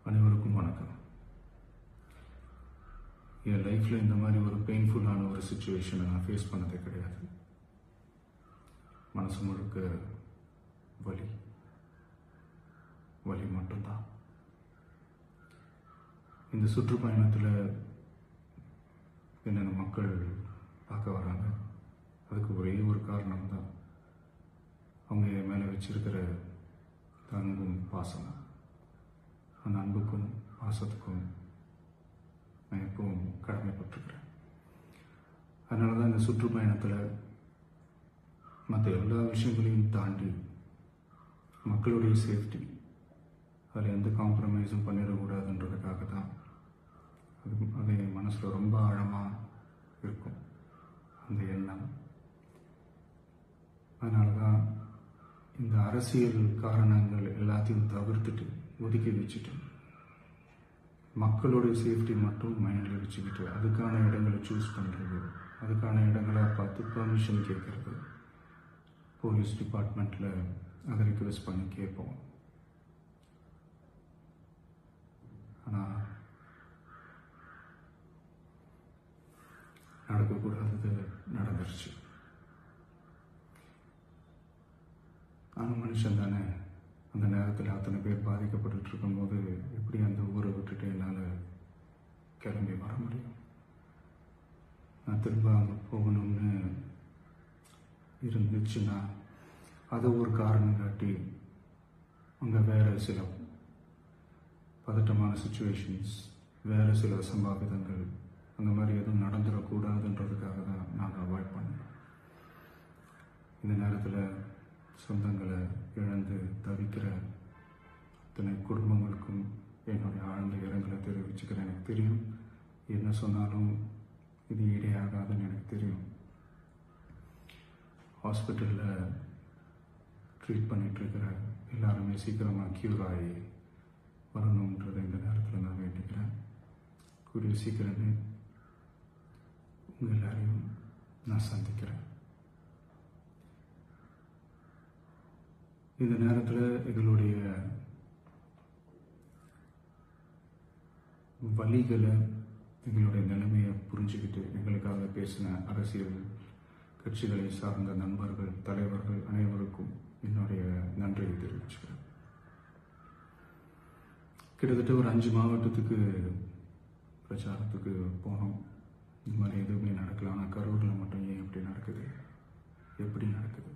அனைவருக்கும் வணக்கம். என் லைஃப்பில் இந்த மாதிரி ஒரு பெயின்ஃபுல்லான ஒரு சுச்சுவேஷனை நான் ஃபேஸ் பண்ணதே கிடையாது. மனசு முழுக்க வலி வலி மட்டும்தான். இந்த சுற்றுப்பயணத்தில் என்னென்ன மக்கள் பார்க்க வராங்க, அதுக்கு ஒரே ஒரு காரணம் தான் அவங்க என் மேலே வச்சிருக்கிற அன்பும் பாசம். அந்த அன்புக்கும் பாசத்துக்கும் நான் எப்பவும் கடமைப்பட்டிருக்கிறேன். அதனால தான் இந்த சுற்றுப்பயணத்தில் மற்ற எல்லா விஷயங்களையும் தாண்டி மக்களுடைய சேஃப்டி, அதில் எந்த காம்ப்ரமைஸும் பண்ணிடக்கூடாதுன்றதுக்காக தான் அது என் மனசில் ரொம்ப ஆழமாக இருக்கும் அந்த எண்ணம். அதனால தான் இந்த அரசியல் காரணங்கள் எல்லாத்தையும் தவிர்த்துட்டு ஒதுக்கி வச்சுட்டு மக்களுடைய சேஃப்டி மட்டும் மைண்டில் வச்சுக்கிட்டு அதுக்கான இடங்களை சூஸ் பண்ணுறது, அதுக்கான இடங்களை பார்த்து பெர்மிஷன் கேட்குறது, போலீஸ் டிபார்ட்மெண்ட்டில் அதை ரிக்வெஸ்ட் பண்ணி கேட்போம். ஆனால் நடக்கக்கூடாதது நடந்துருச்சு. ஆனால் மனுஷன் தானே. அந்த நேரத்தில் அத்தனை பேர் பாதிக்கப்பட்டு இருக்கும்போது எப்படி அந்த ஊரை விட்டுட்டு என்னால் கிளம்பி வர முடியும்? நான் திரும்ப அங்கே போகணும்னு இருந்துச்சுன்னா அதை ஒரு காரணம் காட்டி அங்கே வேறு சில பதட்டமான சுச்சுவேஷன்ஸ், வேறு சில சம்பாவிதங்கள் அந்த மாதிரி எதுவும் நடந்துடக்கூடாதுன்றதுக்காக தான் நாங்கள் அவாய்ட் பண்ணோம். இந்த நேரத்தில் சொந்தங்களை இழந்து தவிக்கிற அத்தனை குடும்பங்களுக்கும் என்னுடைய ஆழ்ந்த இரங்கலை தெரிவிச்சுக்கிறேன். எனக்கு தெரியும், என்ன சொன்னாலும் இது ஈடையாகாதுன்னு எனக்கு தெரியும். ஹாஸ்பிட்டலில் ட்ரீட் பண்ணிகிட்ருக்கிற எல்லாருமே சீக்கிரமாக க்யூர் ஆகி வரணுன்றதை இந்த நேரத்தில் நான் வேண்டிக்கிறேன். கூடிய சீக்கிரமே உங்கள் எல்லாரையும் நான் சந்திக்கிறேன். இந்த நேரத்தில் எங்களுடைய வலிகளை, எங்களுடைய நிலைமையை புரிஞ்சுக்கிட்டு எங்களுக்காக பேசின அரசியல் கட்சிகளை சார்ந்த நண்பர்கள், தலைவர்கள் அனைவருக்கும் என்னுடைய நன்றியை தெரிவிச்சுக்கிறேன். கிட்டத்தட்ட ஒரு 5 மாவட்டத்துக்கு பிரச்சாரத்துக்கு போனோம். இந்த மாதிரி எதுவுமே நடக்கல. ஆனால் கரூரில் மட்டும் ஏன் எப்படி நடக்குது?